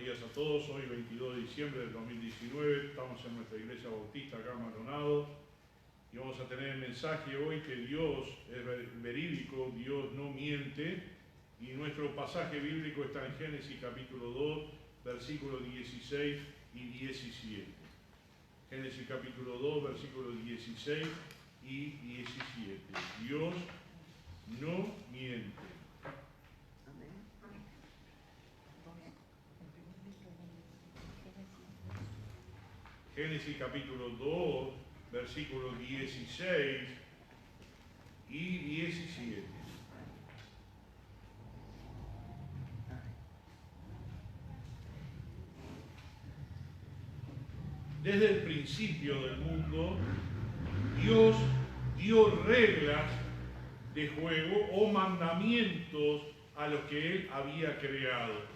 días a todos. Hoy 22 de diciembre del 2019, estamos en nuestra iglesia bautista acá en Maldonado y vamos a tener el mensaje hoy que Dios es verídico, Dios no miente, y nuestro pasaje bíblico está en Génesis capítulo 2, versículos 16 y 17. Génesis capítulo 2, versículos 16 y 17. Dios no miente. Génesis capítulo 2, versículos 16 y 17. Desde el principio del mundo, Dios dio reglas de juego o mandamientos a los que Él había creado.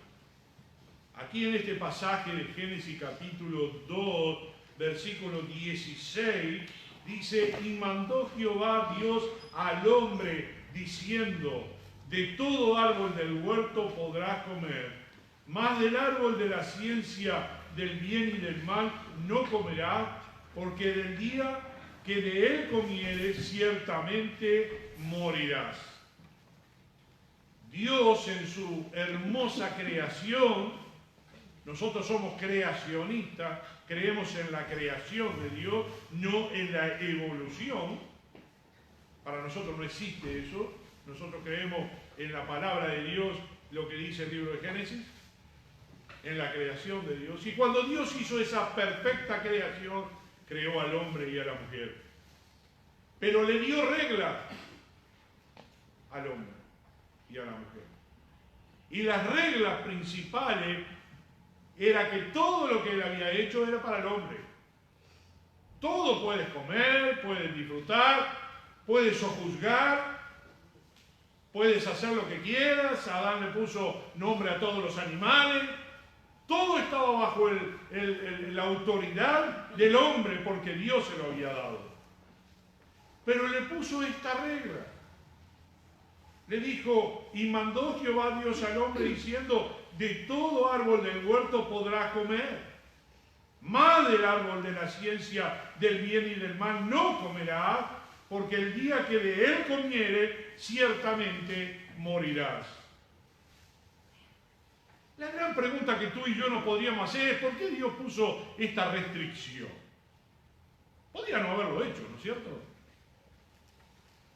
Aquí en este pasaje de Génesis capítulo 2, versículo 16, dice: y mandó Jehová Dios al hombre, diciendo: de todo árbol del huerto podrás comer, mas del árbol de la ciencia del bien y del mal no comerás, porque del día que de él comieres ciertamente morirás. Dios en su hermosa creación, nosotros somos creacionistas, creemos en la creación de Dios, no en la evolución. Para nosotros no existe eso. Nosotros creemos en la palabra de Dios, lo que dice el libro de Génesis, en la creación de Dios. Y cuando Dios hizo esa perfecta creación, creó al hombre y a la mujer. Pero le dio reglas al hombre y a la mujer. Y las reglas principales era que todo lo que él había hecho era para el hombre. Todo puedes comer, puedes disfrutar, puedes sojuzgar, puedes hacer lo que quieras. Adán le puso nombre a todos los animales. Todo estaba bajo la autoridad del hombre porque Dios se lo había dado. Pero le puso esta regla. Le dijo: y mandó Jehová Dios al hombre diciendo: de todo árbol del huerto podrás comer, mas del árbol de la ciencia del bien y del mal no comerás, porque el día que de él comiere ciertamente morirás. La gran pregunta que tú y yo nos podríamos hacer es: ¿por qué Dios puso esta restricción? Podría no haberlo hecho, ¿no es cierto?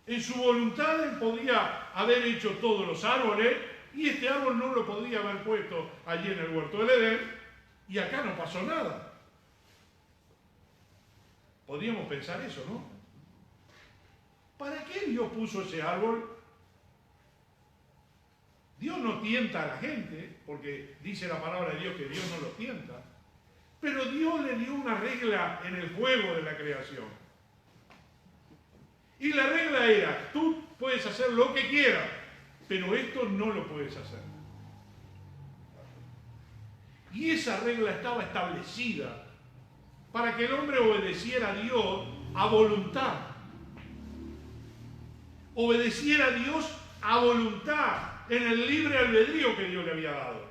En su voluntad él podía haber hecho todos los árboles y este árbol no lo podía haber puesto allí en el huerto del Edén y acá no pasó nada. Podríamos pensar eso, ¿no? ¿Para qué Dios puso ese árbol? Dios no tienta a la gente, porque dice la palabra de Dios que Dios no lo tienta, pero Dios le dio una regla en el juego de la creación. Y la regla era: tú puedes hacer lo que quieras, pero esto no lo puedes hacer. Y esa regla estaba establecida para que el hombre obedeciera a Dios a voluntad. Obedeciera a Dios a voluntad, en el libre albedrío que Dios le había dado.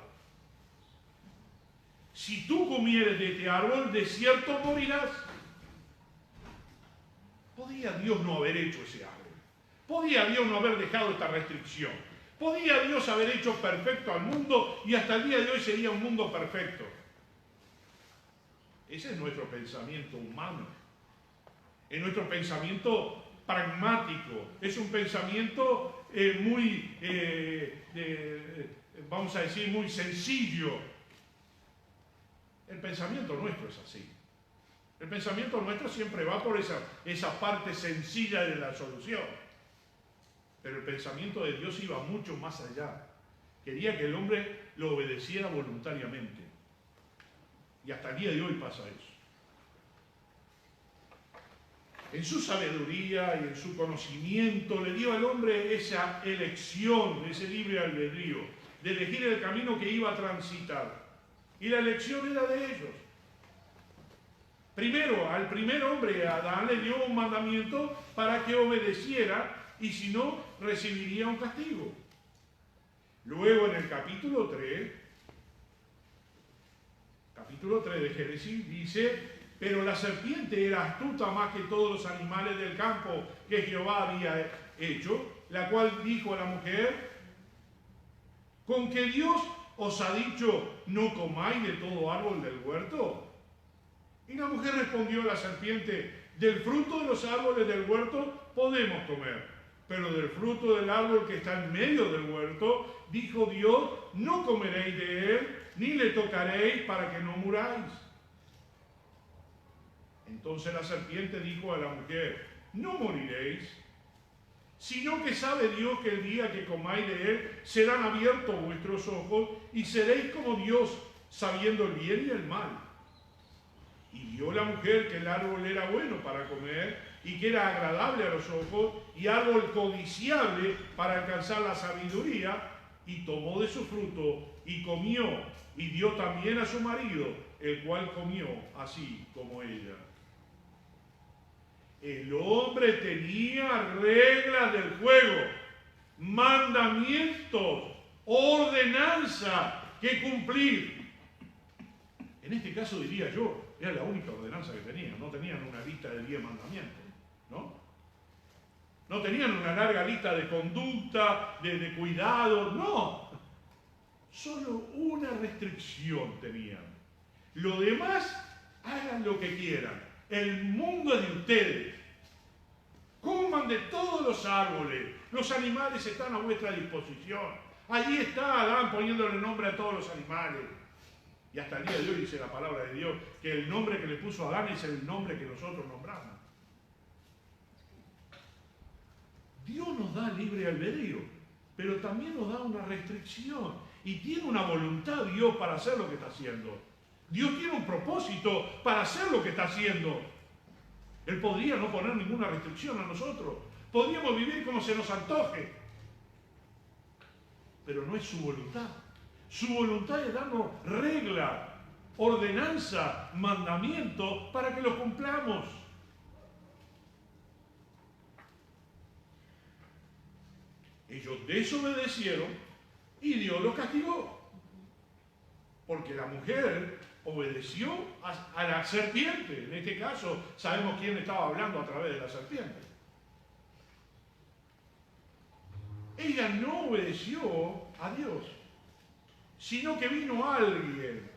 Si tú comieres de este árbol, de cierto morirás. ¿Podía Dios no haber hecho ese árbol? ¿Podía Dios no haber dejado esta restricción? ¿Podía Dios haber hecho perfecto al mundo y hasta el día de hoy sería un mundo perfecto? Ese es nuestro pensamiento humano. Es nuestro pensamiento pragmático. Es un pensamiento vamos a decir, muy sencillo. El pensamiento nuestro es así. El pensamiento nuestro siempre va por esa parte sencilla de la solución. Pero el pensamiento de Dios iba mucho más allá. Quería que el hombre lo obedeciera voluntariamente. Y hasta el día de hoy pasa eso. En su sabiduría y en su conocimiento le dio al hombre esa elección, ese libre albedrío, de elegir el camino que iba a transitar. Y la elección era de ellos. Primero, al primer hombre, a Adán, le dio un mandamiento para que obedeciera, y si no, recibiría un castigo. Luego, en el capítulo 3, capítulo 3 de Génesis, dice: pero la serpiente era astuta más que todos los animales del campo que Jehová había hecho, la cual dijo a la mujer: ¿con que Dios os ha dicho, no comáis de todo árbol del huerto? Y la mujer respondió a la serpiente: del fruto de los árboles del huerto podemos comer, pero del fruto del árbol que está en medio del huerto, dijo Dios, no comeréis de él, ni le tocaréis para que no muráis. Entonces la serpiente dijo a la mujer: no moriréis, sino que sabe Dios que el día que comáis de él serán abiertos vuestros ojos y seréis como Dios, sabiendo el bien y el mal. Y vio la mujer que el árbol era bueno para comer y que era agradable a los ojos y árbol codiciable para alcanzar la sabiduría, y tomó de su fruto y comió, y dio también a su marido, el cual comió así como ella. El hombre tenía reglas del juego, mandamientos, ordenanza que cumplir. En este caso diría yo, era la única ordenanza que tenían. No tenían una lista de 10 mandamientos, ¿no? No tenían una larga lista de conducta, de cuidado, no. Solo una restricción tenían. Lo demás, hagan lo que quieran. El mundo es de ustedes. Coman de todos los árboles. Los animales están a vuestra disposición. Allí está Adán poniéndole nombre a todos los animales. Y hasta el día de hoy dice la palabra de Dios que el nombre que le puso a Adán es el nombre que nosotros nombramos. Dios nos da libre albedrío, pero también nos da una restricción. Y tiene una voluntad Dios para hacer lo que está haciendo. Dios tiene un propósito para hacer lo que está haciendo. Él podría no poner ninguna restricción a nosotros. Podríamos vivir como se nos antoje. Pero no es su voluntad. Su voluntad es darnos reglas, ordenanza, mandamientos para que los cumplamos. Ellos desobedecieron y Dios los castigó. Porque la mujer obedeció a la serpiente. En este caso, sabemos quién estaba hablando a través de la serpiente. Ella no obedeció a Dios, sino que vino alguien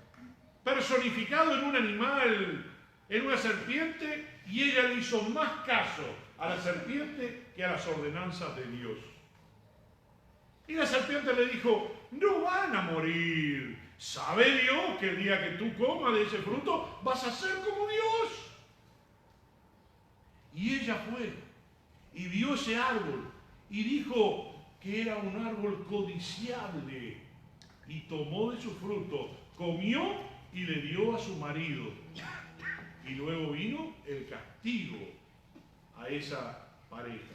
personificado en un animal, en una serpiente, y ella le hizo más caso a la serpiente que a las ordenanzas de Dios. Y la serpiente le dijo: no van a morir. ¿Sabe Dios que el día que tú comas de ese fruto vas a ser como Dios? Y ella fue y vio ese árbol y dijo que era un árbol codiciable, y tomó de su fruto, comió y le dio a su marido. Y luego vino el castigo a esa pareja.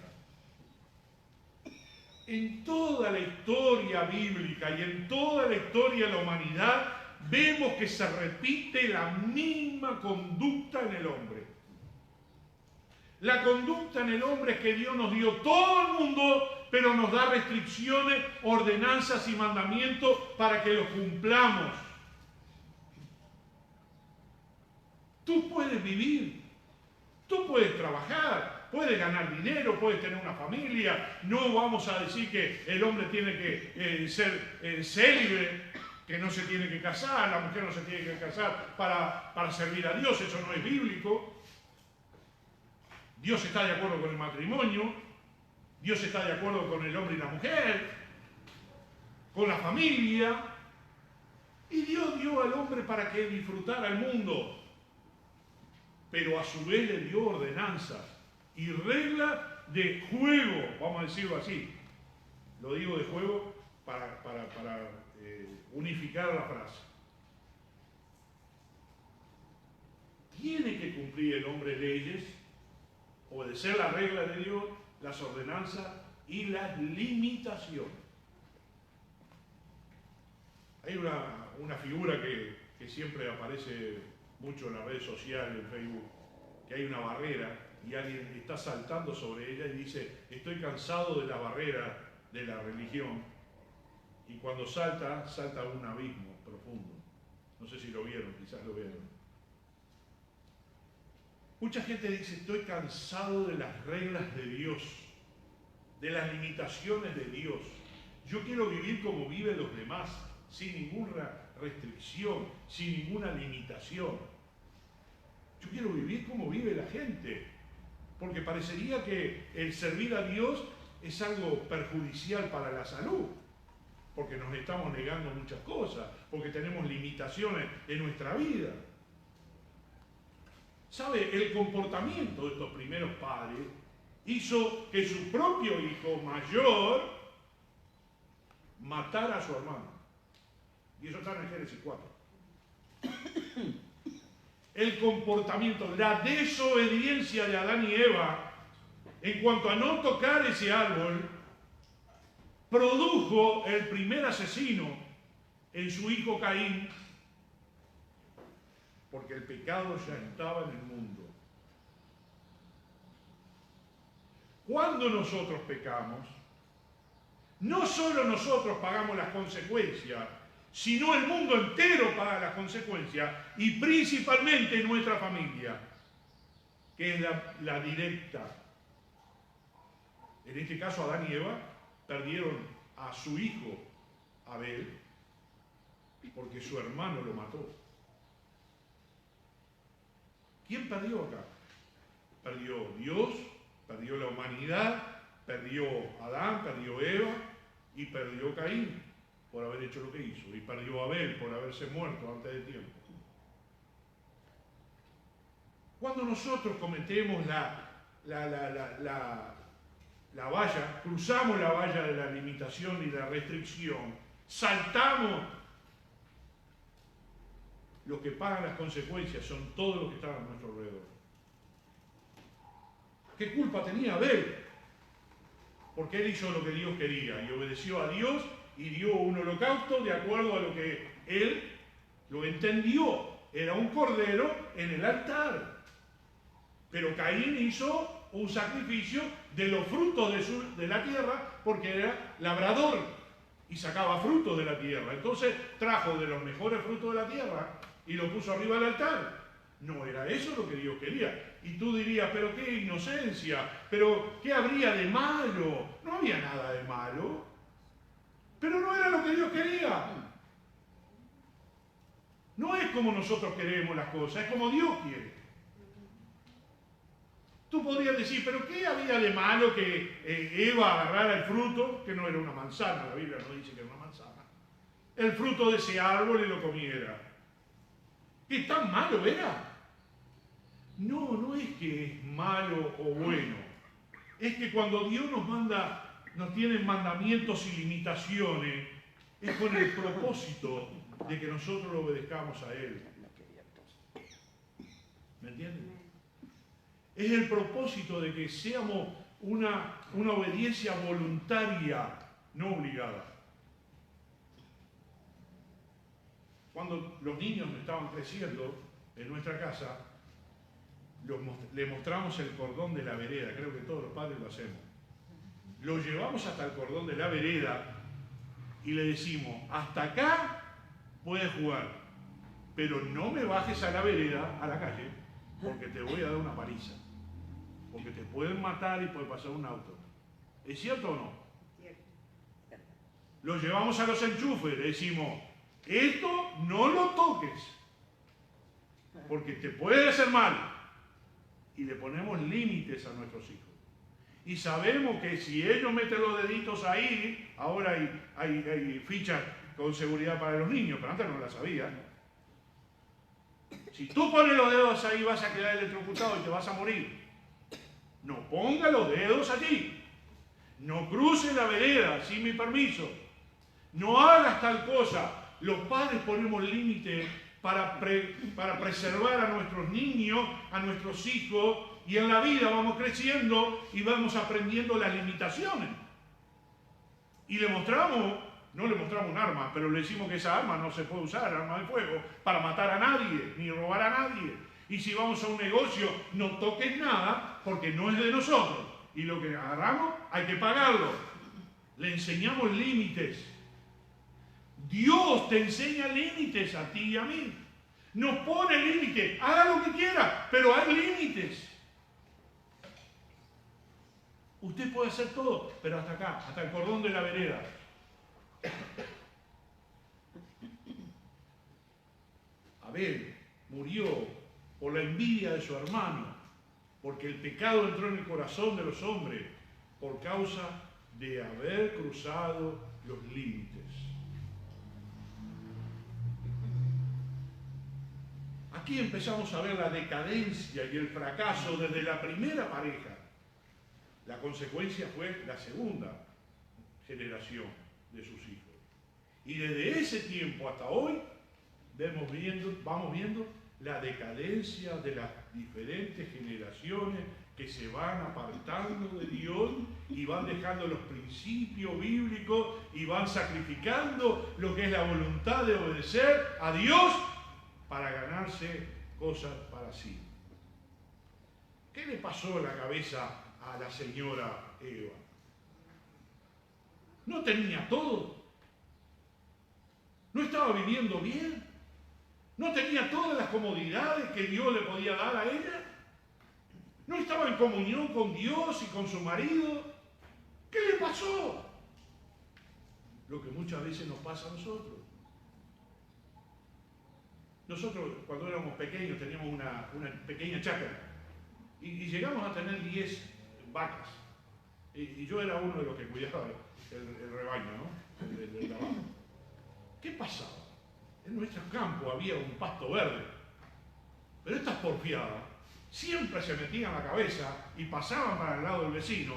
En toda la historia bíblica y en toda la historia de la humanidad vemos que se repite la misma conducta en el hombre. La conducta en el hombre es que Dios nos dio todo el mundo, pero nos da restricciones, ordenanzas y mandamientos para que los cumplamos. Tú puedes vivir, tú puedes trabajar, puedes ganar dinero, puedes tener una familia. No vamos a decir que el hombre tiene que ser célibe, que no se tiene que casar, la mujer no se tiene que casar para servir a Dios. Eso no es bíblico. Dios está de acuerdo con el matrimonio, Dios está de acuerdo con el hombre y la mujer, con la familia, y Dios dio al hombre para que disfrutara el mundo, pero a su vez le dio ordenanzas y reglas de juego, vamos a decirlo así. Lo digo de juego para unificar la frase. Tiene que cumplir el hombre leyes, obedecer las reglas de Dios, las ordenanzas y las limitaciones. Hay una figura que siempre aparece mucho en las redes sociales, en Facebook, que hay una barrera y alguien está saltando sobre ella y dice: estoy cansado de la barrera de la religión. Y cuando salta a un abismo profundo. No sé si lo vieron, quizás lo vieron. Mucha gente dice, estoy cansado de las reglas de Dios, de las limitaciones de Dios. Yo quiero vivir como viven los demás, sin ninguna restricción, sin ninguna limitación. Yo quiero vivir como vive la gente, porque parecería que el servir a Dios es algo perjudicial para la salud, porque nos estamos negando muchas cosas, porque tenemos limitaciones en nuestra vida. ¿Sabe? El comportamiento de estos primeros padres hizo que su propio hijo mayor matara a su hermano. Y eso está en Génesis 4. El comportamiento, la desobediencia de Adán y Eva en cuanto a no tocar ese árbol, produjo el primer asesino en su hijo Caín, porque el pecado ya estaba en el mundo. Cuando nosotros pecamos, no solo nosotros pagamos las consecuencias, sino el mundo entero paga las consecuencias, y principalmente nuestra familia, que es la directa. En este caso, Adán y Eva perdieron a su hijo Abel porque su hermano lo mató. ¿Quién perdió acá? Perdió Dios, perdió la humanidad, perdió Adán, perdió Eva y perdió Caín por haber hecho lo que hizo, y perdió Abel por haberse muerto antes de tiempo. Cuando nosotros cometemos la valla, cruzamos la valla de la limitación y la restricción, saltamos, los que pagan las consecuencias son todos los que están a nuestro alrededor. ¿Qué culpa tenía Abel? Porque él hizo lo que Dios quería y obedeció a Dios y dio un holocausto de acuerdo a lo que él lo entendió. Era un cordero en el altar. Pero Caín hizo un sacrificio de los frutos de la tierra porque era labrador y sacaba frutos de la tierra. Entonces trajo de los mejores frutos de la tierra y lo puso arriba del altar. No era eso lo que Dios quería. Y tú dirías, pero qué inocencia, pero qué habría de malo. No había nada de malo, pero no era lo que Dios quería. No es como nosotros queremos las cosas, es como Dios quiere. Tú podrías decir, pero ¿qué había de malo que Eva agarrara el fruto, que no era una manzana, la Biblia no dice que era una manzana, el fruto de ese árbol y lo comiera? ¿Qué tan malo era? No, no es que es malo o bueno, es que cuando Dios nos tiene mandamientos y limitaciones, es con el propósito de que nosotros lo obedezcamos a Él. ¿Me entienden? Es el propósito de que seamos una obediencia voluntaria, no obligada. Cuando los niños estaban creciendo en nuestra casa, le mostramos el cordón de la vereda, creo que todos los padres lo hacemos. Lo llevamos hasta el cordón de la vereda y le decimos, hasta acá puedes jugar, pero no me bajes a la vereda, a la calle, porque te voy a dar una paliza. Porque te pueden matar y puede pasar un auto. ¿Es cierto o no? Lo llevamos a los enchufes, le decimos, esto no lo toques, porque te puede hacer mal. Y le ponemos límites a nuestros hijos. Y sabemos que si ellos meten los deditos ahí, ahora hay fichas con seguridad para los niños, pero antes no las había. Si tú pones los dedos ahí vas a quedar electrocutado y te vas a morir. No ponga los dedos allí. No cruce la vereda sin mi permiso. No hagas tal cosa. Los padres ponemos límites para preservar a nuestros niños, a nuestros hijos, y en la vida vamos creciendo y vamos aprendiendo las limitaciones. Y no le mostramos un arma, pero le decimos que esa arma no se puede usar, arma de fuego, para matar a nadie, ni robar a nadie. Y si vamos a un negocio, no toques nada, porque no es de nosotros. Y lo que agarramos hay que pagarlo. Le enseñamos límites. Dios te enseña límites a ti y a mí. Nos pone límites. Haga lo que quiera, pero hay límites. Usted puede hacer todo, pero hasta acá, hasta el cordón de la vereda. Abel murió por la envidia de su hermano, porque el pecado entró en el corazón de los hombres por causa de haber cruzado los límites. Aquí empezamos a ver la decadencia y el fracaso desde la primera pareja. La consecuencia fue la segunda generación de sus hijos. Y desde ese tiempo hasta hoy vamos viendo la decadencia de las diferentes generaciones que se van apartando de Dios y van dejando los principios bíblicos y van sacrificando lo que es la voluntad de obedecer a Dios para ganarse cosas para sí. ¿Qué le pasó en la cabeza a la señora Eva? No tenía todo. No estaba viviendo bien. No tenía todas las comodidades que Dios le podía dar a ella. No estaba en comunión con Dios y con su marido. ¿Qué le pasó? Lo que muchas veces nos pasa a nosotros. Nosotros cuando éramos pequeños teníamos una pequeña chacra y llegamos a tener 10 vacas. Y yo era uno de los que cuidaba el rebaño, ¿no? De la vaca. ¿Qué pasaba? En nuestro campo había un pasto verde, pero estas porfiadas siempre se metían la cabeza y pasaban para el lado del vecino,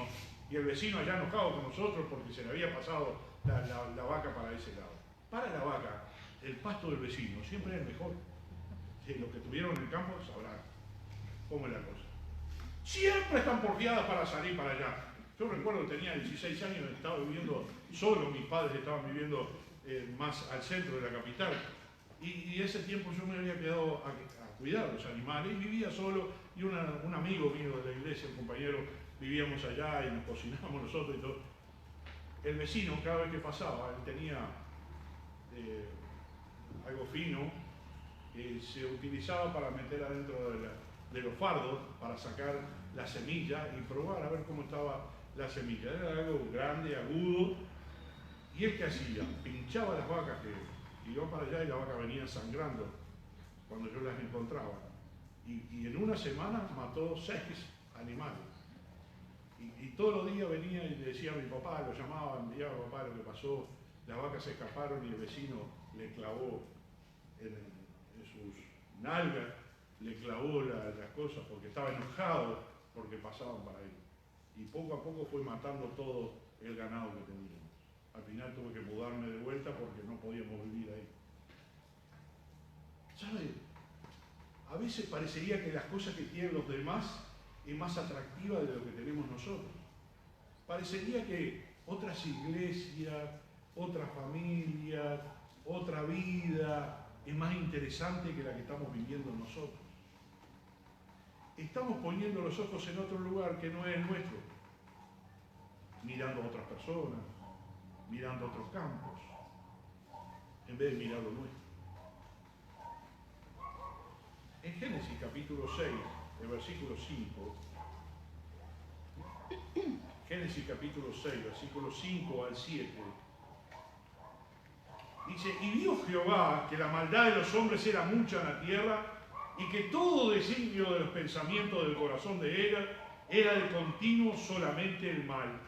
y el vecino allá enojado con nosotros porque se le había pasado la vaca para ese lado. Para la vaca, el pasto del vecino siempre es el mejor. Los que tuvieron en el campo sabrán cómo es la cosa. Siempre están porfiadas para salir para allá. Yo recuerdo que tenía 16 años, estaba viviendo solo, mis padres estaban viviendo más al centro de la capital. Y ese tiempo yo me había quedado a cuidar los animales y vivía solo. Y un amigo mío de la iglesia, un compañero, vivíamos allá y nos cocinábamos nosotros y todo. El vecino, cada vez que pasaba, él tenía algo fino que se utilizaba para meter adentro de los fardos, para sacar la semilla y probar a ver cómo estaba la semilla. Era algo grande, agudo. ¿Y él qué hacía? Pinchaba las vacas que iban para allá y la vaca venía sangrando cuando yo las encontraba. Y en una semana mató 6 animales. Y todos los días venía y le decía a mi papá, lo llamaba, enviaba a papá lo que pasó, las vacas se escaparon y el vecino le clavó en sus nalgas, le clavó las cosas porque estaba enojado porque pasaban para ahí. Y poco a poco fue matando todo el ganado que teníamos. Al final tuve que mudarme de vuelta porque no podíamos vivir ahí. ¿Sabe? A veces parecería que las cosas que tienen los demás es más atractiva de lo que tenemos nosotros. Parecería que otras iglesias, otras familias, otra vida es más interesante que la que estamos viviendo nosotros. Estamos poniendo los ojos en otro lugar que no es el nuestro, mirando a otras personas, mirando otros campos, en vez de mirar lo nuestro. En Génesis capítulo 6, el versículo 5, Génesis capítulo 6, versículo 5 al 7, dice: y vio Jehová que la maldad de los hombres era mucha en la tierra, y que todo designio de los pensamientos del corazón de ella era de continuo solamente el mal.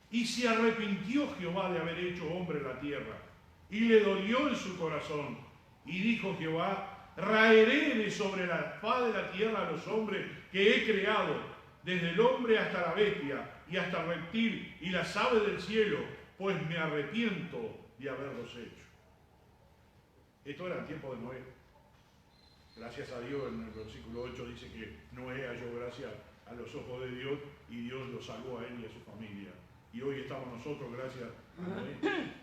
Y se arrepintió Jehová de haber hecho hombre en la tierra, y le dolió en su corazón. Y dijo Jehová: raeré de sobre la faz de la tierra a los hombres que he creado, desde el hombre hasta la bestia, y hasta el reptil, y las aves del cielo, pues me arrepiento de haberlos hecho. Esto era el tiempo de Noé. Gracias a Dios, en el versículo 8 dice que Noé halló gracia a los ojos de Dios, y Dios lo salvó a él y a su familia. Y hoy estamos nosotros gracias a Noé.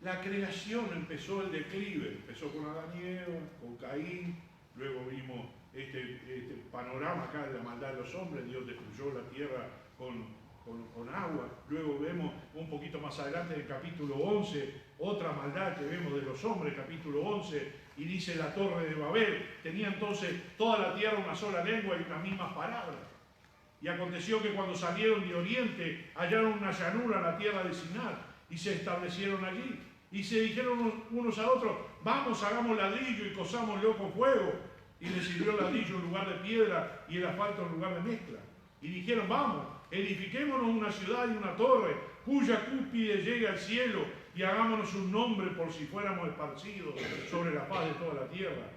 La creación empezó el declive, empezó con Adán y Eva, con Caín, luego vimos este panorama acá de la maldad de los hombres. Dios destruyó la tierra con con agua. Luego vemos un poquito más adelante en el capítulo 11, otra maldad que vemos de los hombres, capítulo 11, y dice la torre de Babel. Tenía entonces toda la tierra una sola lengua y unas mismas palabras. Y aconteció que cuando salieron de oriente, hallaron una llanura en la tierra de Sinar, y se establecieron allí. Y se dijeron unos a otros, vamos, hagamos ladrillo y cosámoslo con fuego. Y les sirvió el ladrillo en lugar de piedra y el asfalto en lugar de mezcla. Y dijeron, vamos, edifiquémonos una ciudad y una torre, cuya cúspide llegue al cielo, y hagámonos un nombre por si fuéramos esparcidos sobre la faz de toda la tierra.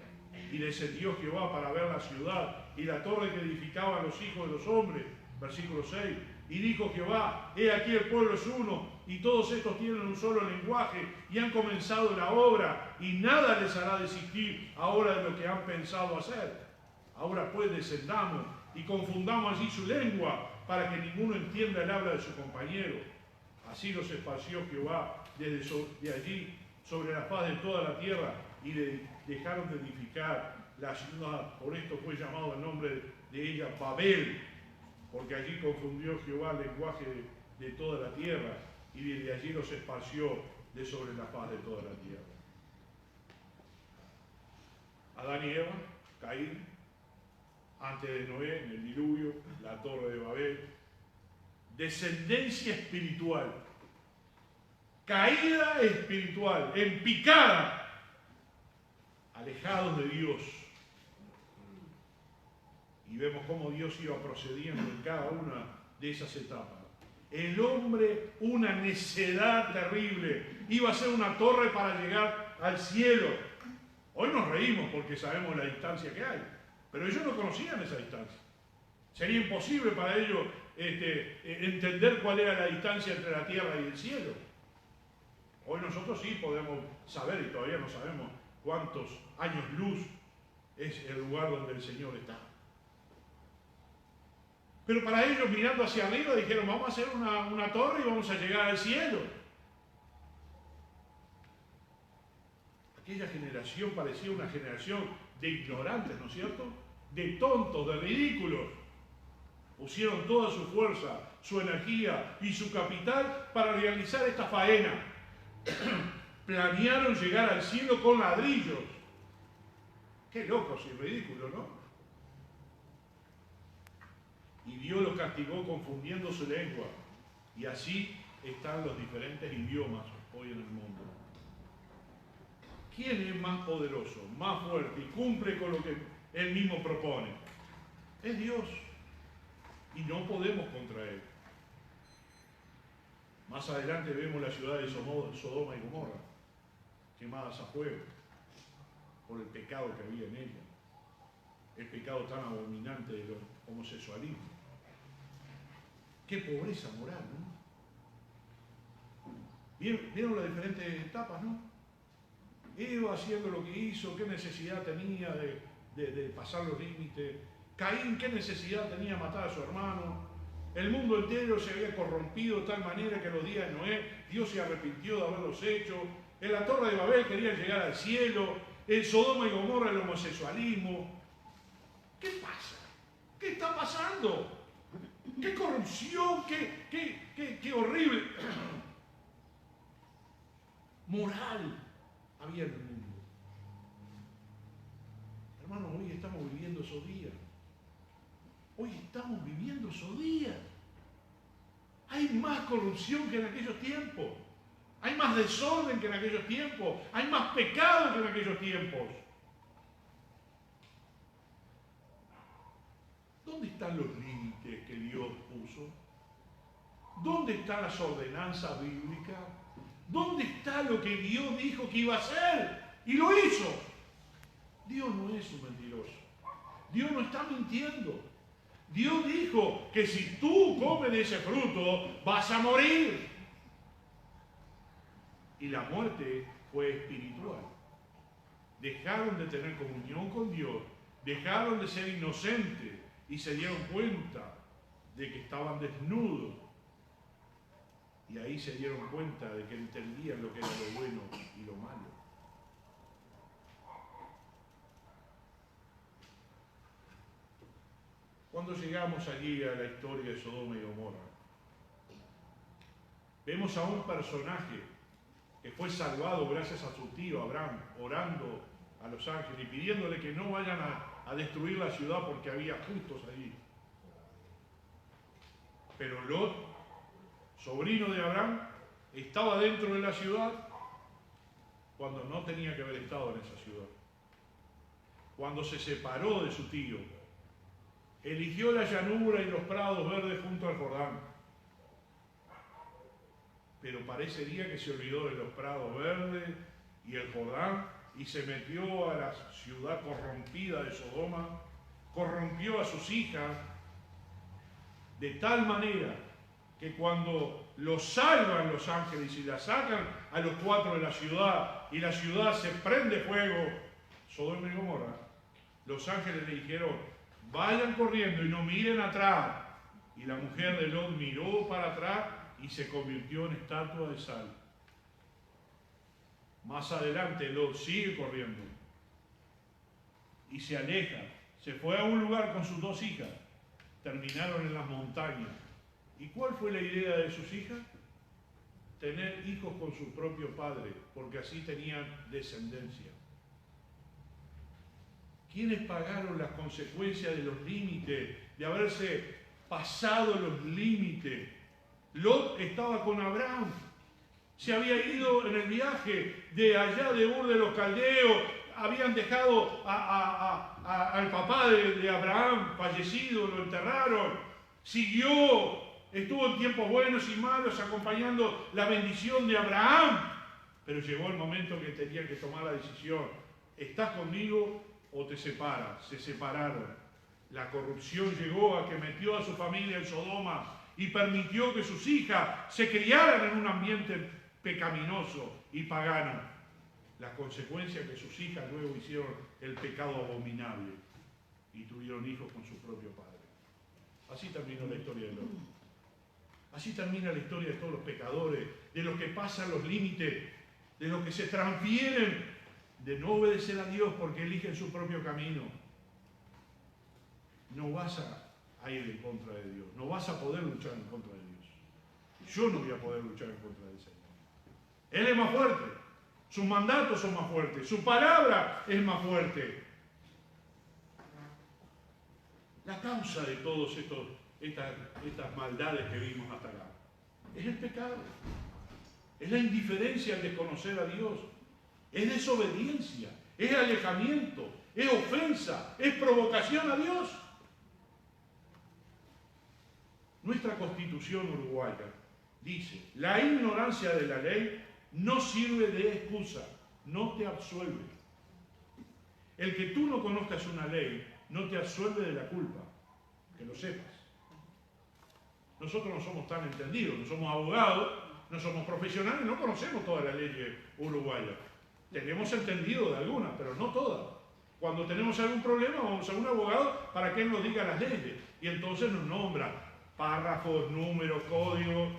Y descendió Jehová para ver la ciudad y la torre que edificaban los hijos de los hombres. Versículo 6. Y dijo Jehová, he aquí el pueblo es uno, y todos estos tienen un solo lenguaje, y han comenzado la obra, y nada les hará desistir ahora de lo que han pensado hacer. Ahora pues descendamos y confundamos allí su lengua, para que ninguno entienda el habla de su compañero. Así los esparció Jehová de allí sobre la faz de toda la tierra, y dejaron de edificar la ciudad. Por esto fue llamado el nombre de ella Babel, porque allí confundió Jehová el lenguaje de toda la tierra, y desde allí los esparció de sobre la faz de toda la tierra. Adán y Eva, Caín, antes de Noé, en el diluvio, la torre de Babel. Descendencia espiritual, caída espiritual, en picada, alejados de Dios. Y vemos cómo Dios iba procediendo en cada una de esas etapas. El hombre, una necedad terrible, iba a ser una torre para llegar al cielo. Hoy nos reímos porque sabemos la distancia que hay, pero ellos no conocían esa distancia. Sería imposible para ellos entender cuál era la distancia entre la tierra y el cielo. Hoy nosotros sí podemos saber, y todavía no sabemos cuántos años luz es el lugar donde el Señor está. Pero para ellos, mirando hacia arriba, dijeron, vamos a hacer una torre y vamos a llegar al cielo. Aquella generación parecía una generación de ignorantes, ¿no es cierto? De tontos, de ridículos. Pusieron toda su fuerza, su energía y su capital para realizar esta faena. Planearon llegar al cielo con ladrillos. Qué locos y ridículos, ¿no? Y Dios los castigó confundiendo su lengua. Y así están los diferentes idiomas hoy en el mundo. ¿Quién es más poderoso, más fuerte y cumple con lo que Él mismo propone? Es Dios. Y no podemos contra Él. Más adelante vemos la ciudad de Sodoma y Gomorra, quemadas a fuego por el pecado que había en ella. El pecado tan abominante del homosexualismo. Qué pobreza moral, ¿no? ¿Vieron las diferentes etapas, no? Eva haciendo lo que hizo, qué necesidad tenía de pasar los límites. Caín, qué necesidad tenía de matar a su hermano. El mundo entero se había corrompido de tal manera que en los días de Noé Dios se arrepintió de haberlos hecho. En la torre de Babel querían llegar al cielo. En Sodoma y Gomorra el homosexualismo. ¿Qué pasa? ¿Qué está pasando? ¡Qué corrupción! ¡Qué horrible! Moral había en el mundo. Hermanos, hoy estamos viviendo esos días. Hoy estamos viviendo esos días. Hay más corrupción que en aquellos tiempos. Hay más desorden que en aquellos tiempos. Hay más pecado que en aquellos tiempos. ¿Dónde están los límites que Dios puso? ¿Dónde están las ordenanzas bíblicas? ¿Dónde está lo que Dios dijo que iba a hacer? Y lo hizo. Dios no es un mentiroso. Dios no está mintiendo. Dios dijo que si tú comes de ese fruto, vas a morir. Y la muerte fue espiritual. Dejaron de tener comunión con Dios, dejaron de ser inocentes y se dieron cuenta de que estaban desnudos. Y ahí se dieron cuenta de que entendían lo que era lo bueno y lo malo. Cuando llegamos allí a la historia de Sodoma y Gomorra, Vemos a un personaje que fue salvado gracias a su tío Abraham, orando a los ángeles y pidiéndole que no vayan a destruir la ciudad porque había justos allí. Pero Lot, sobrino de Abraham, estaba dentro de la ciudad cuando no tenía que haber estado en esa ciudad. Cuando se separó de su tío, eligió la llanura y los prados verdes junto al Jordán. Pero parecería que se olvidó de los prados verdes y el Jordán y se metió a la ciudad corrompida de Sodoma, corrompió a sus hijas, de tal manera que cuando los salvan los ángeles y la sacan a los 4 de la ciudad y la ciudad se prende fuego, Sodoma y Gomorra, los ángeles le dijeron, vayan corriendo y no miren atrás. Y la mujer de Lot miró para atrás y se convirtió en estatua de sal. Más adelante Lot sigue corriendo y se aleja. Se fue a un lugar con sus 2 hijas. Terminaron en las montañas. ¿Y cuál fue la idea de sus hijas? Tener hijos con su propio padre, porque así tenían descendencia. ¿Quiénes pagaron las consecuencias de los límites, de haberse pasado los límites? Lot estaba con Abraham. Se había ido en el viaje de allá de Ur de los Caldeos. Habían dejado al papá de Abraham fallecido, lo enterraron. Siguió, estuvo en tiempos buenos y malos acompañando la bendición de Abraham. Pero llegó el momento que tenían que tomar la decisión. ¿Estás conmigo o te separas? Se separaron. La corrupción llegó a que metió a su familia en Sodoma y permitió que sus hijas se criaran en un ambiente pecaminoso y pagano. La consecuencia es que sus hijas luego hicieron el pecado abominable y tuvieron hijos con su propio padre. Así terminó la historia de Lot. Así termina la historia de todos los pecadores, de los que pasan los límites, de los que se transfieren de no obedecer a Dios porque eligen su propio camino. No vas a ir en contra de Dios, no vas a poder luchar en contra de Dios. Yo no voy a poder luchar en contra del Señor. Él es más fuerte, sus mandatos son más fuertes, su palabra es más fuerte. La causa de todas estas maldades que vimos hasta acá es el pecado, es la indiferencia al desconocer a Dios, es desobediencia, es alejamiento, es ofensa, es provocación a Dios. Nuestra Constitución uruguaya dice, la ignorancia de la ley no sirve de excusa, no te absuelve. El que tú no conozcas una ley no te absuelve de la culpa, que lo sepas. Nosotros no somos tan entendidos, no somos abogados, no somos profesionales, no conocemos todas las leyes uruguayas. Tenemos entendido de algunas, pero no todas. Cuando tenemos algún problema, vamos a un abogado para que él nos diga las leyes. Y entonces nos nombra párrafos, números, códigos.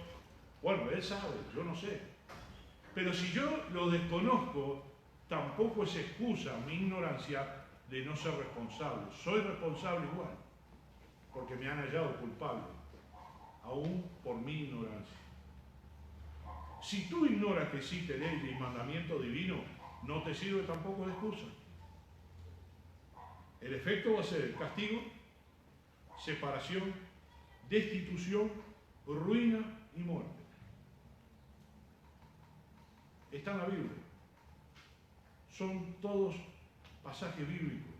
Bueno, él sabe, yo no sé. Pero si yo lo desconozco, tampoco es excusa mi ignorancia de no ser responsable. Soy responsable igual, porque me han hallado culpable, aún por mi ignorancia. Si tú ignoras que existe ley y mandamiento divino, no te sirve tampoco de excusa. El efecto va a ser castigo, separación, destitución, ruina y muerte. Está en la Biblia. Son todos pasajes bíblicos.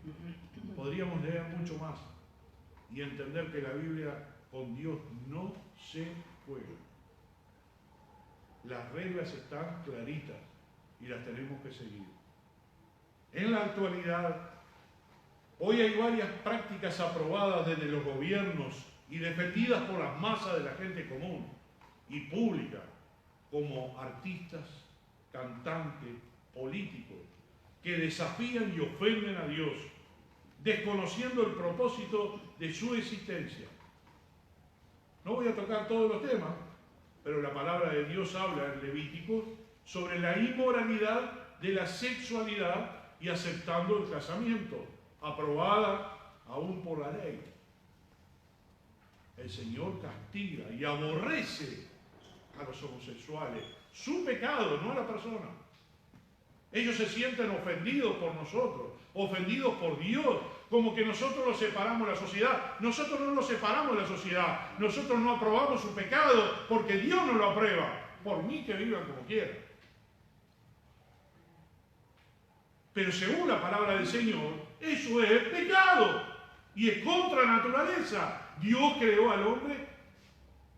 Podríamos leer mucho más y entender que la Biblia con Dios no se juega. Las reglas están claritas y las tenemos que seguir. En la actualidad, hoy hay varias prácticas aprobadas desde los gobiernos y defendidas por las masas de la gente común y pública, como artistas, cantantes, políticos, que desafían y ofenden a Dios, desconociendo el propósito de su existencia. No voy a tocar todos los temas, pero la palabra de Dios habla en Levítico sobre la inmoralidad de la sexualidad y aceptando el casamiento, aprobada aún por la ley. El Señor castiga y aborrece a los homosexuales. Su pecado, no a la persona. Ellos se sienten ofendidos por nosotros, ofendidos por Dios, como que nosotros los separamos de la sociedad. Nosotros no los separamos de la sociedad. Nosotros no aprobamos su pecado porque Dios no lo aprueba. Por mí que vivan como quieran. Pero según la palabra del Señor, eso es pecado y es contra naturaleza. Dios creó al hombre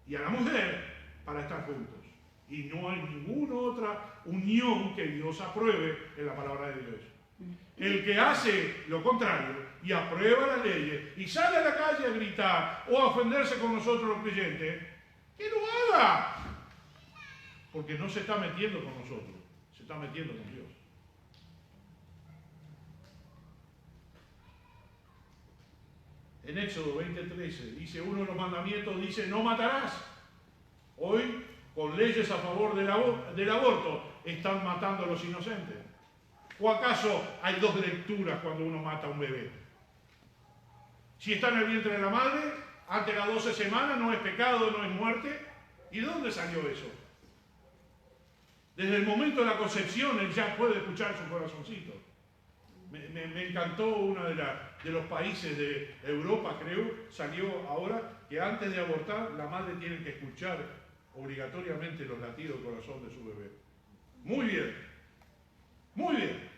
y a la mujer para estar juntos. Y no hay ninguna otra unión que Dios apruebe en la palabra de Dios. El que hace lo contrario y aprueba las leyes y sale a la calle a gritar o a ofenderse con nosotros los creyentes, que lo haga. Porque no se está metiendo con nosotros, se está metiendo con Dios. En Éxodo 20:13 dice, uno de los mandamientos dice, no matarás. Hoy, con leyes a favor del aborto, están matando a los inocentes. ¿O acaso hay dos lecturas cuando uno mata a un bebé? Si está en el vientre de la madre, antes de las 12 semanas, no es pecado, no es muerte. ¿Y de dónde salió eso? Desde el momento de la concepción, él ya puede escuchar su corazoncito. Me encantó uno de los países de Europa, creo, salió ahora que antes de abortar, la madre tiene que escuchar obligatoriamente los latidos del corazón de su bebé. Muy bien, muy bien.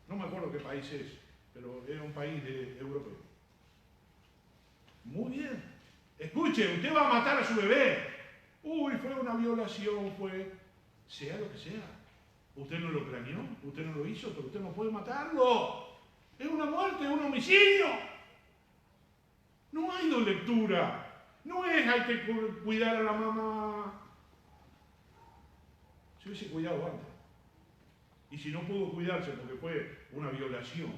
No me acuerdo qué país es, pero era un país europeo. Muy bien. Escuche, usted va a matar a su bebé. Uy, fue una violación, sea lo que sea. Usted no lo planeó, usted no lo hizo, pero usted no puede matarlo. Es una muerte, es un homicidio. No hay dos lecturas. No es hay que cuidar a la mamá. Se hubiese cuidado antes. Y si no pudo cuidarse porque fue una violación,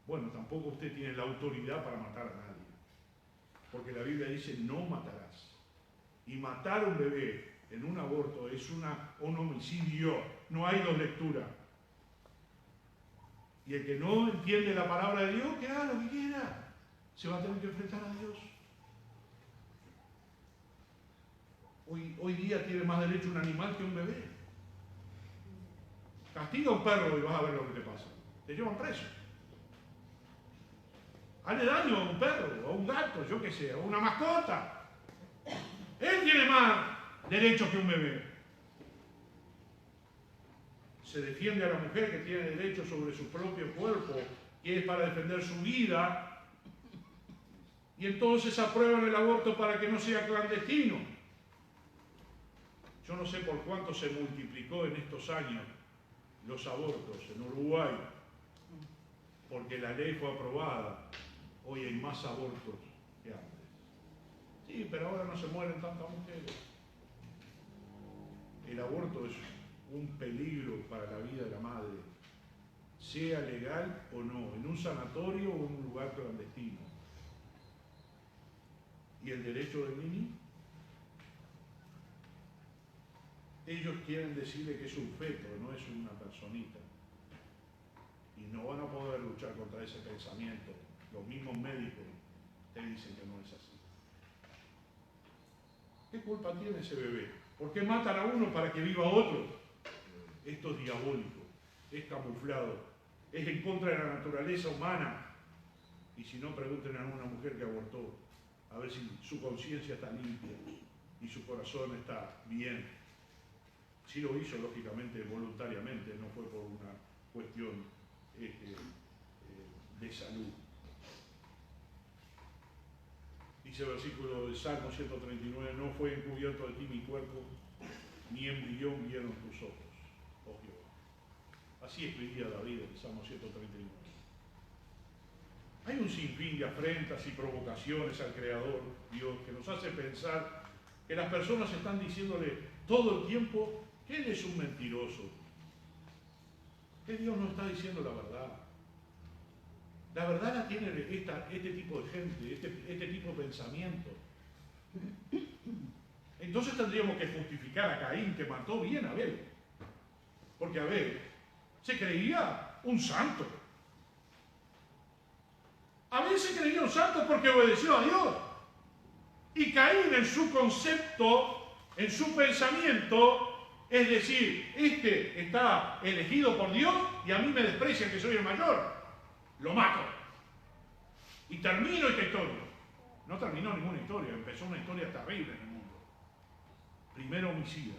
bueno, tampoco usted tiene la autoridad para matar a nadie. Porque la Biblia dice, no matarás. Y matar a un bebé en un aborto es un homicidio. No hay dos lecturas. Y el que no entiende la palabra de Dios, que haga lo que quiera. Se va a tener que enfrentar a Dios. Hoy día tiene más derecho un animal que un bebé. Castiga a un perro y vas a ver lo que te pasa. Te llevan preso. Hazle daño a un perro, a un gato, yo qué sé, a una mascota. Él tiene más derecho que un bebé. Se defiende a la mujer que tiene derecho sobre su propio cuerpo, que es para defender su vida. Y entonces aprueban el aborto para que no sea clandestino. Yo no sé por cuánto se multiplicó en estos años los abortos en Uruguay, porque la ley fue aprobada. Hoy hay más abortos que antes. Sí, pero ahora no se mueren tantas mujeres. El aborto es un peligro para la vida de la madre, sea legal o no, en un sanatorio o en un lugar clandestino. ¿Y el derecho del niño? Ellos quieren decirle que es un feto, no es una personita. Y no van a poder luchar contra ese pensamiento. Los mismos médicos te dicen que no es así. ¿Qué culpa tiene ese bebé? ¿Por qué matan a uno para que viva otro? Esto es diabólico, es camuflado, es en contra de la naturaleza humana. Y si no, pregunten a una mujer que abortó, a ver si su conciencia está limpia y su corazón está bien. Sí lo hizo, lógicamente, voluntariamente, no fue por una cuestión de salud. Dice el versículo del Salmo 139, no fue encubierto de ti mi cuerpo, ni embrión vieron tus ojos, oh Jehová. Así escribía David en el Salmo 139. Hay un sinfín de afrentas y provocaciones al Creador, Dios, que nos hace pensar que las personas están diciéndole todo el tiempo que Él es un mentiroso, que Dios no está diciendo la verdad. La verdad la tiene este tipo de gente, este tipo de pensamiento. Entonces tendríamos que justificar a Caín, que mató bien a Abel. Porque Abel se creía un santo. Abel se creía un santo porque obedeció a Dios. Y Caín en su concepto, en su pensamiento, es decir, este está elegido por Dios y a mí me desprecian que soy el mayor. Lo mato. Y termino esta historia. No terminó ninguna historia, empezó una historia terrible en el mundo. Primero homicida.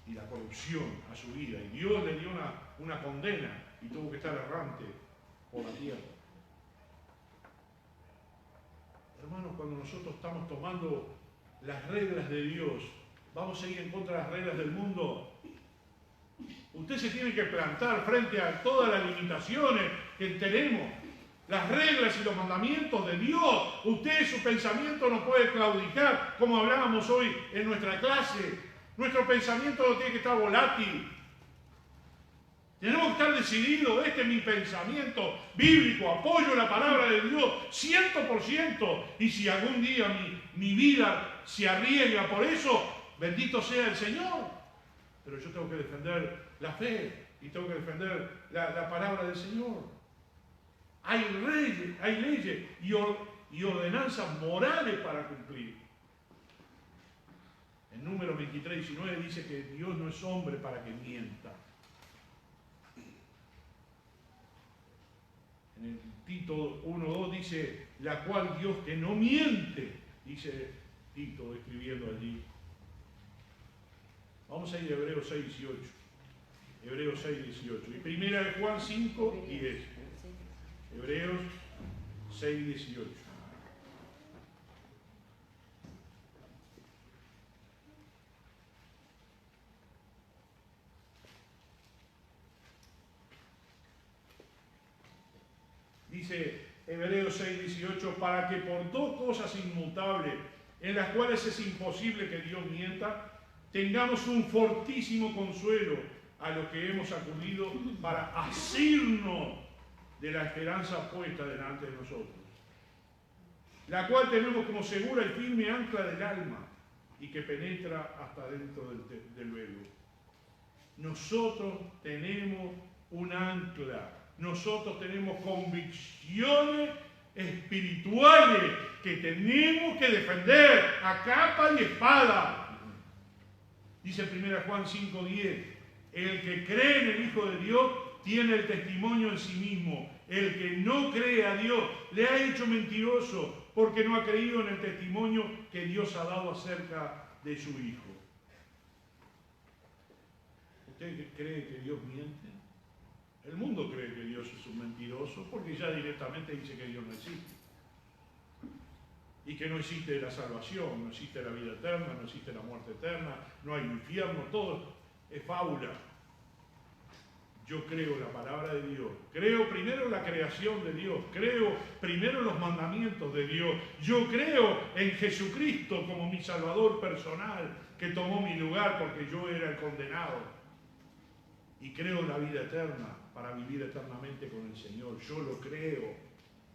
Y la corrupción a su vida. Y Dios le dio una condena y tuvo que estar errante por la tierra. Hermanos, cuando nosotros estamos tomando las reglas de Dios, vamos a ir en contra de las reglas del mundo. Usted se tiene que plantar frente a todas las limitaciones que tenemos, las reglas y los mandamientos de Dios. Usted, su pensamiento no puede claudicar, como hablábamos hoy en nuestra clase. Nuestro pensamiento no tiene que estar volátil. Tenemos que estar decididos. Este es mi pensamiento bíblico, apoyo la palabra de Dios 100%. Y si algún día mi vida se arriesga por eso, bendito sea el Señor. Pero yo tengo que defender la fe y tengo que defender la palabra del Señor. Hay leyes y ordenanzas morales para cumplir. En Números 23:19 dice que Dios no es hombre para que mienta. En el Tito 1:2 dice, la cual Dios que no miente, dice Tito escribiendo allí. Vamos a ir a Hebreos 6:18. Hebreos 6:18. Y primera de Juan 5:10. Hebreos 6:18. Dice Hebreos 6:18, para que por dos cosas inmutables, en las cuales es imposible que Dios mienta, tengamos un fortísimo consuelo a los que hemos acudido para asirnos de la esperanza puesta delante de nosotros, la cual tenemos como segura y firme ancla del alma y que penetra hasta dentro del velo. Nosotros tenemos un ancla, nosotros tenemos convicciones espirituales que tenemos que defender a capa y espada. Dice 1 Juan 5:10, el que cree en el Hijo de Dios tiene el testimonio en sí mismo. El que no cree a Dios le ha hecho mentiroso porque no ha creído en el testimonio que Dios ha dado acerca de su Hijo. ¿Usted cree que Dios miente? El mundo cree que Dios es un mentiroso porque ya directamente dice que Dios no existe. Y que no existe la salvación, no existe la vida eterna, no existe la muerte eterna, no hay infierno, todo es fábula. Yo creo en la palabra de Dios, creo primero en la creación de Dios, creo primero en los mandamientos de Dios, yo creo en Jesucristo como mi Salvador personal, que tomó mi lugar porque yo era el condenado. Y creo en la vida eterna, para vivir eternamente con el Señor. Yo lo creo,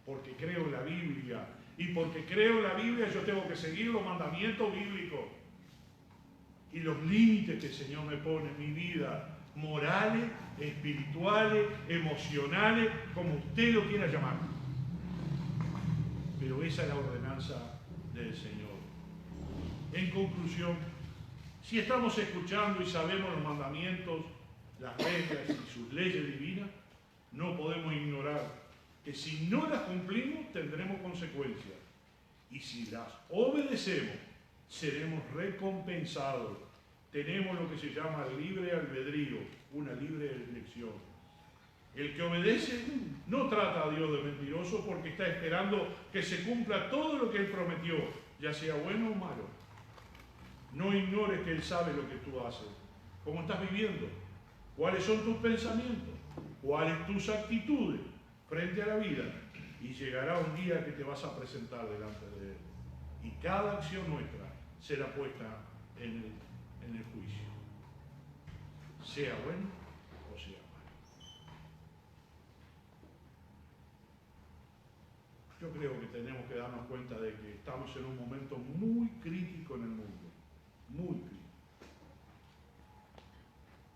porque creo en la Biblia. Y porque creo en la Biblia, yo tengo que seguir los mandamientos bíblicos. Y los límites que el Señor me pone en mi vida, morales, espirituales, emocionales, como usted lo quiera llamar. Pero esa es la ordenanza del Señor. En conclusión, si estamos escuchando y sabemos los mandamientos, las reglas y sus leyes divinas, no podemos ignorar que si no las cumplimos tendremos consecuencias. Y si las obedecemos, seremos recompensados. Tenemos lo que se llama libre albedrío, una libre elección. El que obedece no trata a Dios de mentiroso porque está esperando que se cumpla todo lo que Él prometió, ya sea bueno o malo. No ignores que Él sabe lo que tú haces, cómo estás viviendo, cuáles son tus pensamientos, cuáles tus actitudes frente a la vida. Y llegará un día que te vas a presentar delante de Él. Y cada acción nuestra será puesta en el juicio. Sea bueno o sea malo. Yo creo que tenemos que darnos cuenta de que estamos en un momento muy crítico en el mundo. Muy crítico.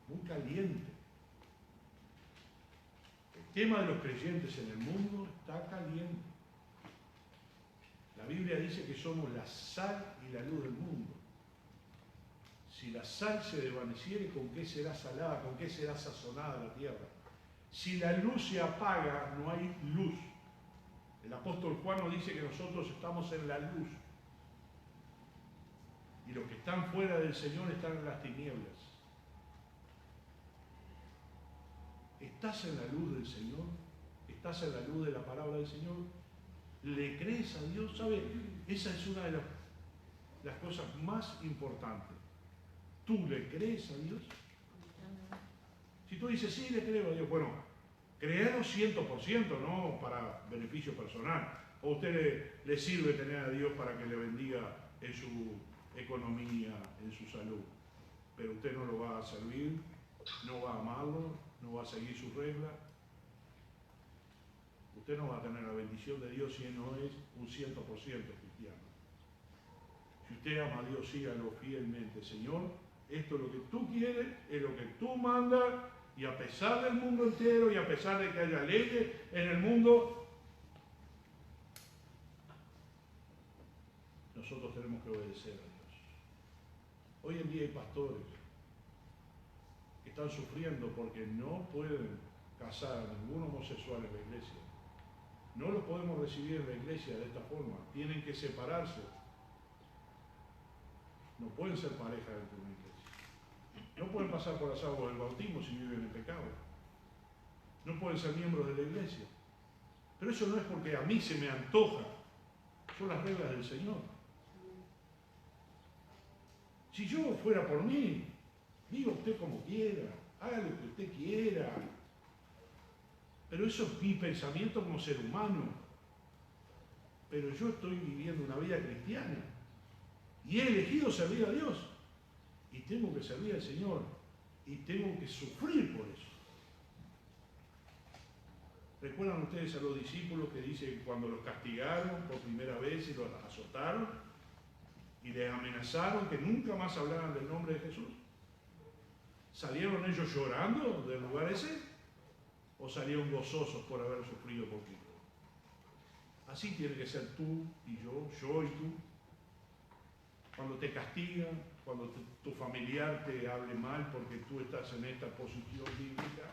Muy caliente. El tema de los creyentes en el mundo está caliente. Biblia dice que somos la sal y la luz del mundo. Si la sal se desvaneciere, ¿con qué será salada? ¿Con qué será sazonada la tierra? Si la luz se apaga, no hay luz. El apóstol Juan nos dice que nosotros estamos en la luz. Y los que están fuera del Señor están en las tinieblas. ¿Estás en la luz del Señor? ¿Estás en la luz de la palabra del Señor? ¿Le crees a Dios? ¿Sabe? Esa es una de las cosas más importantes. ¿Tú le crees a Dios? Si tú dices, sí, le creo a Dios, bueno, créalo 100%, no para beneficio personal. O a usted le sirve tener a Dios para que le bendiga en su economía, en su salud. Pero usted no lo va a servir, no va a amarlo, no va a seguir sus reglas. Usted no va a tener la bendición de Dios si no es un 100% cristiano. Si usted ama a Dios, sígalo fielmente. Señor, esto es lo que tú quieres, es lo que tú mandas, y a pesar del mundo entero y a pesar de que haya leyes en el mundo, nosotros tenemos que obedecer a Dios. Hoy en día hay pastores que están sufriendo porque no pueden casar a ningún homosexual en la iglesia. No los podemos recibir en la iglesia de esta forma. Tienen que separarse. No pueden ser pareja dentro de una iglesia. No pueden pasar por las aguas del bautismo si viven en pecado. No pueden ser miembros de la iglesia. Pero eso no es porque a mí se me antoja. Son las reglas del Señor. Si yo fuera por mí, diga usted como quiera, haga lo que usted quiera. Pero eso es mi pensamiento como ser humano. Pero yo estoy viviendo una vida cristiana. Y he elegido servir a Dios. Y tengo que servir al Señor. Y tengo que sufrir por eso. ¿Recuerdan ustedes a los discípulos que dicen cuando los castigaron por primera vez y los azotaron y les amenazaron que nunca más hablaran del nombre de Jesús? ¿Salieron ellos llorando del lugar ese? ¿O salieron gozosos por haber sufrido por Cristo? Así tiene que ser tú y yo y tú. Cuando te castigan, cuando tu familiar te hable mal porque tú estás en esta posición bíblica,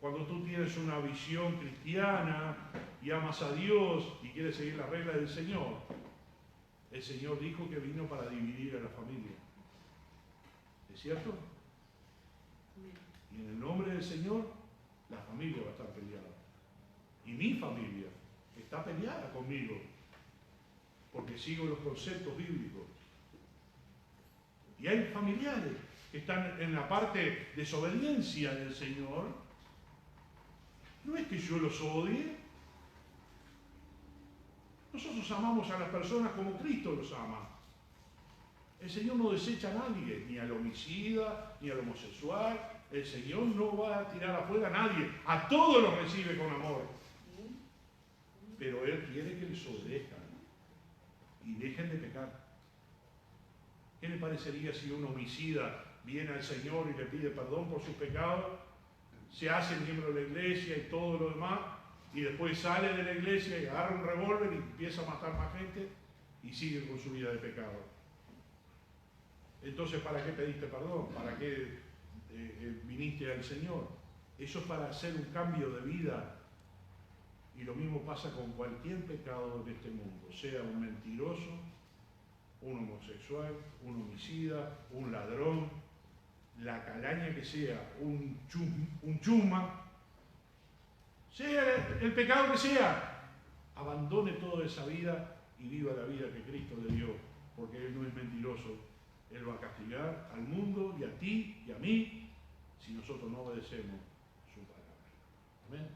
cuando tú tienes una visión cristiana y amas a Dios y quieres seguir las reglas del Señor, el Señor dijo que vino para dividir a la familia. ¿Es cierto? Y en el nombre del Señor, la familia va a estar peleada. Y mi familia está peleada conmigo, porque sigo los conceptos bíblicos. Y hay familiares que están en la parte desobediencia del Señor. No es que yo los odie. Nosotros amamos a las personas como Cristo los ama. El Señor no desecha a nadie, ni al homicida, ni al homosexual. El Señor no va a tirar afuera a nadie. A todos los recibe con amor. Pero Él quiere que les obedezcan y dejen de pecar. ¿Qué le parecería si un homicida viene al Señor y le pide perdón por sus pecados, se hace miembro de la iglesia y todo lo demás, y después sale de la iglesia y agarra un revólver y empieza a matar más gente y sigue con su vida de pecado? Entonces, ¿para qué pediste perdón? ¿Para qué viniste al Señor? Eso es para hacer un cambio de vida. Y lo mismo pasa con cualquier pecado de este mundo, sea un mentiroso, un homosexual, un homicida, un ladrón, la calaña que sea, un chuma, sea el pecado que sea, abandone toda esa vida y viva la vida que Cristo le dio, porque Él no es mentiroso. Él va a castigar al mundo y a ti y a mí si nosotros no obedecemos su palabra. Amén.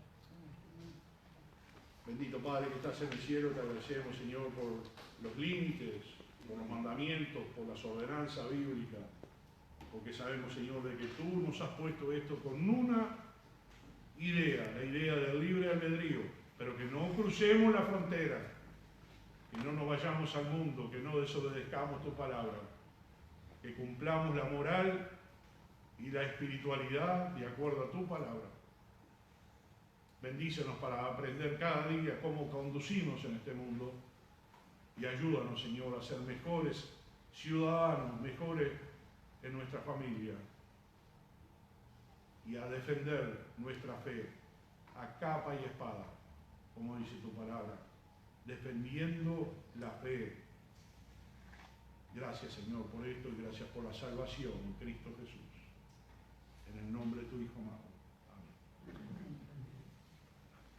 Bendito Padre que estás en el cielo, te agradecemos, Señor, por los límites, por los mandamientos, por las ordenanzas bíblicas, porque sabemos, Señor, de que tú nos has puesto esto con una idea, la idea del libre albedrío, pero que no crucemos la frontera, que no nos vayamos al mundo, que no desobedezcamos tu palabra, que cumplamos la moral y la espiritualidad de acuerdo a tu palabra. Bendícenos para aprender cada día cómo conducirnos en este mundo Y ayúdanos, Señor, a ser mejores ciudadanos, mejores en nuestra familia y a defender nuestra fe a capa y espada, como dice tu palabra, defendiendo la fe. Gracias, Señor, por esto y gracias por la salvación en Cristo Jesús. En el nombre de tu Hijo amado. Amén.